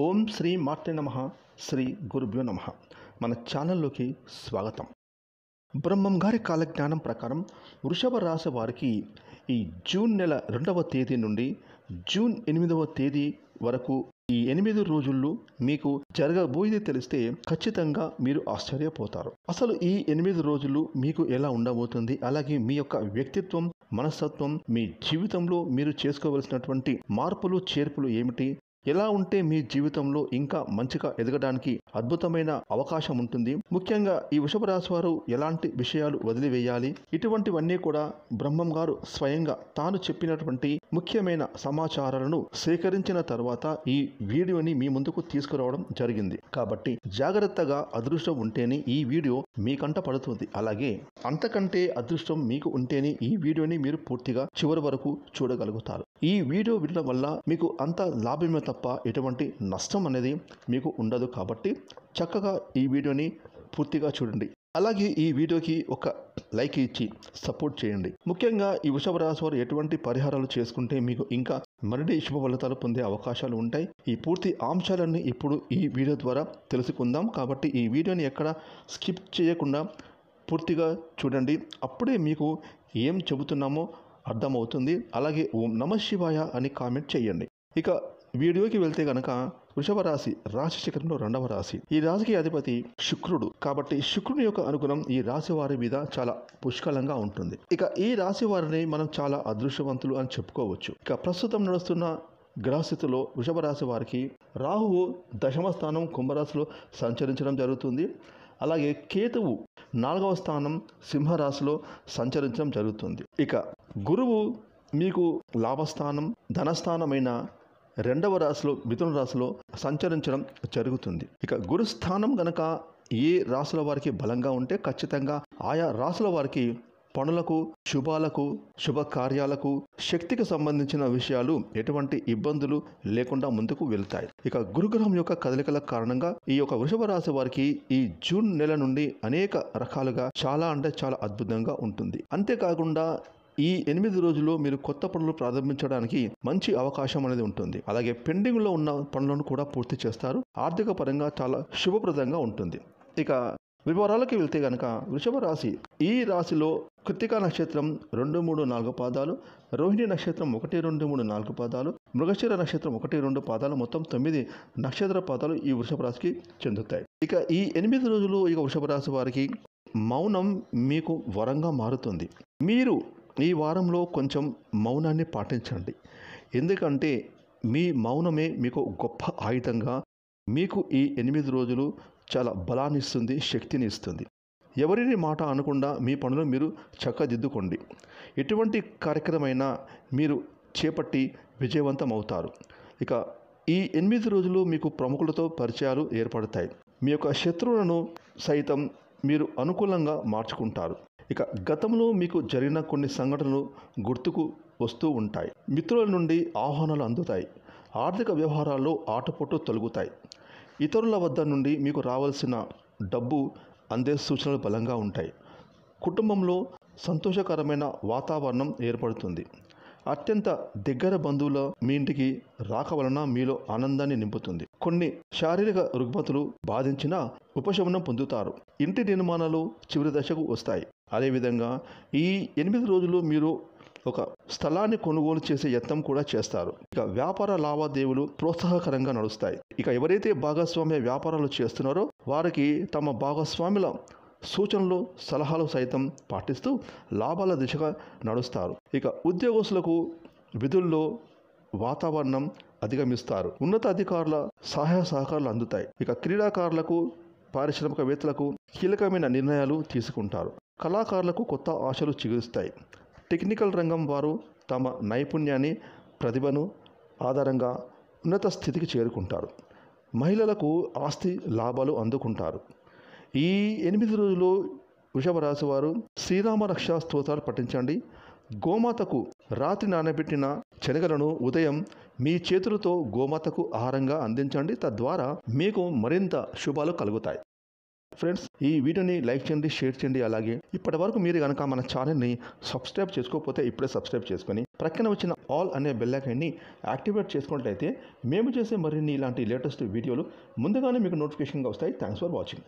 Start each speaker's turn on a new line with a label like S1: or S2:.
S1: ఓం శ్రీ మాత్రే నమః. శ్రీ గురుభ్యో నమః. మన ఛానల్లోకి స్వాగతం. బ్రహ్మం గారి కాలజ్ఞానం ప్రకారం వృషభ రాశి వారికి ఈ జూన్ నెల 2వ తేదీ నుండి జూన్ 8వ తేదీ వరకు ఈ 8 రోజుల్లో మీకు జరగబోయేది తెలిస్తే ఖచ్చితంగా మీరు ఆశ్చర్యపోతారు. అసలు ఈ 8 రోజులు మీకు ఎలా ఉండబోతుంది, అలాగే మీ యొక్క వ్యక్తిత్వం, మనస్తత్వం, మీ జీవితంలో మీరు చేసుకోవలసినటువంటి మార్పులు చేర్పులు ఏమిటి, ఎలా ఉంటే మీ జీవితంలో ఇంకా మంచిగా ఎదగడానికి అద్భుతమైన అవకాశం ఉంటుంది, ముఖ్యంగా ఈ వృషభ రాశి వారు ఎలాంటి విషయాలు వదిలివేయాలి, ఇటువంటివన్నీ కూడా బ్రహ్మం గారు స్వయంగా తాను చెప్పినటువంటి ముఖ్యమైన సమాచారాలను సేకరించిన తర్వాత ఈ వీడియోని మీ ముందుకు తీసుకురావడం జరిగింది. కాబట్టి జాగ్రత్తగా అదృష్టం ఉంటేనే ఈ వీడియో మీ కంట పడుతుంది. అలాగే అంతకంటే అదృష్టం మీకు ఉంటేనే ఈ వీడియోని మీరు పూర్తిగా చివరి వరకు చూడగలుగుతారు. ఈ వీడియో వినడం వల్ల మీకు అంత లాభమే తప్ప ఎటువంటి నష్టం అనేది మీకు ఉండదు. కాబట్టి చక్కగా ఈ వీడియోని పూర్తిగా చూడండి. అలాగే ఈ వీడియోకి ఒక లైక్ ఇచ్చి సపోర్ట్ చేయండి. ముఖ్యంగా ఈ వృషభ రాశి వారు ఎటువంటి పరిహారాలు చేసుకుంటే మీకు ఇంకా మరిన్ని శుభ ఫలితాలు పొందే అవకాశాలు ఉంటాయి, ఈ పూర్తి అంశాలన్నీ ఇప్పుడు ఈ వీడియో ద్వారా తెలుసుకుందాం. కాబట్టి ఈ వీడియోని ఎక్కడ స్కిప్ చేయకుండా పూర్తిగా చూడండి. అప్పుడే మీకు ఏం చెబుతున్నామో అర్థమవుతుంది. అలాగే ఓం నమః శివాయ అని కామెంట్ చేయండి. ఇక వీడియోకి వెళ్తే గనక వృషభ రాశి రాశి చక్రంలో 2వ రాశి. ఈ రాశికి అధిపతి శుక్రుడు. కాబట్టి శుక్రుని యొక్క అనుగుణం ఈ రాశి వారి మీద చాలా పుష్కలంగా ఉంటుంది. ఇక ఈ రాశి వారిని మనం చాలా అదృష్టవంతులు అని చెప్పుకోవచ్చు. ఇక ప్రస్తుతం నడుస్తున్న గ్రహస్థితిలో వృషభ రాశి వారికి రాహువు దశమ స్థానం కుంభరాశిలో సంచరించడం జరుగుతుంది. అలాగే కేతువు 4వ స్థానం సింహరాశిలో సంచరించడం జరుగుతుంది. ఇక గురువు మీకు లాభస్థానం ధనస్థానమైన 2వ రాశిలో మిథున రాశిలో సంచరించడం జరుగుతుంది. ఇక గురుస్థానం గనక ఏ రాశుల వారికి బలంగా ఉంటే ఖచ్చితంగా ఆయా రాశుల వారికి పనులకు, శుభాలకు, శుభకార్యాలకు, శక్తికి సంబంధించిన విషయాలు ఎటువంటి ఇబ్బందులు లేకుండా ముందుకు వెళ్తాయి. ఇక గురుగ్రహం యొక్క కదలికల కారణంగా ఈ యొక్క వృషభ రాశి వారికి ఈ జూన్ నెల నుండి అనేక రకాలుగా చాలా అంటే చాలా అద్భుతంగా ఉంటుంది. అంతేకాకుండా ఈ 8 రోజుల్లో మీరు కొత్త పనులు ప్రారంభించడానికి మంచి అవకాశం అనేది ఉంటుంది. అలాగే పెండింగ్లో ఉన్న పనులను కూడా పూర్తి చేస్తారు. ఆర్థిక పరంగా చాలా శుభప్రదంగా ఉంటుంది. ఇక వివరాలకి వెళ్తే గనక వృషభ రాశి ఈ రాశిలో కృత్తికా నక్షత్రం 2, 3, 4 పాదాలు, రోహిణి నక్షత్రం 1, 2, 3, 4 పాదాలు, మృగశిర నక్షత్రం 1, 2 పాదాలు, మొత్తం 9 నక్షత్ర పాదాలు ఈ వృషభ రాశికి చెందుతాయి. ఇక ఈ 8 రోజులు ఇక వృషభ రాశి వారికి మౌనం మీకు వరంగా మారుతుంది. మీరు ఈ వారంలో కొంచెం మౌనాన్ని పాటించండి. ఎందుకంటే మీ మౌనమే మీకు గొప్ప ఆయుధంగా మీకు ఈ 8 రోజులు చాలా బలాన్ని ఇస్తుంది, శక్తిని ఇస్తుంది. ఎవరిని మాట అనకుండా మీ పనులు మీరు చక్కదిద్దుకోండి. ఎటువంటి కార్యక్రమమైనా మీరు చేపట్టి విజయవంతం అవుతారు. ఇక ఈ 8 రోజులు మీకు ప్రముఖులతో పరిచయాలు ఏర్పడతాయి. మీ యొక్క శత్రువులను సైతం మీరు అనుకూలంగా మార్చుకుంటారు. ఇక గతంలో మీకు జరిగిన కొన్ని సంఘటనలు గుర్తుకు వస్తూ ఉంటాయి. మిత్రుల నుండి ఆహ్వానాలు అందుతాయి. ఆర్థిక వ్యవహారాల్లో ఆటపోటు తొలగుతాయి. ఇతరుల వద్ద నుండి మీకు రావాల్సిన డబ్బు అందే సూచనలు బలంగా ఉంటాయి. కుటుంబంలో సంతోషకరమైన వాతావరణం ఏర్పడుతుంది. అత్యంత దగ్గర బంధువుల మీ ఇంటికి రాక వలన మీలో ఆనందాన్ని నింపుతుంది. కొన్ని శారీరక రుగ్మతులు బాధించినా ఉపశమనం పొందుతారు. ఇంటి నిర్మాణాలు చివరి దశకు వస్తాయి. అదేవిధంగా ఈ 8 రోజులు మీరు ఒక స్థలాన్ని కొనుగోలు చేసే యత్నం కూడా చేస్తారు. ఇక వ్యాపార లావాదేవీలు ప్రోత్సాహకరంగా నడుస్తాయి. ఇక ఎవరైతే భాగస్వామ్య వ్యాపారాలు చేస్తున్నారో వారికి తమ భాగస్వాముల సూచనలు, సలహాలు సైతం పాటిస్తూ లాభాల దిశగా నడుస్తారు. ఇక ఉద్యోగస్తులకు విధుల్లో వాతావరణం అధిగమిస్తారు. ఉన్నత అధికారుల సహాయ సహకారాలు అందుతాయి. ఇక క్రీడాకారులకు, పారిశ్రామికవేత్తలకు కీలకమైన నిర్ణయాలు తీసుకుంటారు. కళాకారులకు కొత్త ఆశలు చిగురుస్తాయి. టెక్నికల్ రంగం వారు తమ నైపుణ్యాన్ని, ప్రతిభను ఆధారంగా ఉన్నత స్థితికి చేరుకుంటారు. మహిళలకు ఆస్తి లాభాలు అందుకుంటారు. ఈ 8 రోజులు వృషభ రాశి వారు శ్రీరామ రక్షా స్తోత్రాలు పఠించండి. గోమాతకు రాత్రి నానబెట్టిన శనగలను ఉదయం మీ చేతులతో గోమాతకు ఆహారంగా అందించండి. తద్వారా మీకు మరింత శుభాలు కలుగుతాయి. ఫ్రెండ్స్, ఈ వీడియోని లైక్ చేయండి, షేర్ చేయండి. అలాగే ఇప్పటి వరకు మీరు కనుక మన ఛానల్ని సబ్స్క్రైబ్ చేసుకోకపోతే ఇప్పుడే సబ్స్క్రైబ్ చేసుకొని ప్రక్కన వచ్చిన ఆల్ అనే బెల్ ఐకాన్ని యాక్టివేట్ చేసుకున్నట్లయితే మేము చేసే మరిన్ని ఇలాంటి లేటెస్ట్ వీడియోలు ముందుగానే మీకు నోటిఫికేషన్గా వస్తాయి. Thanks for watching.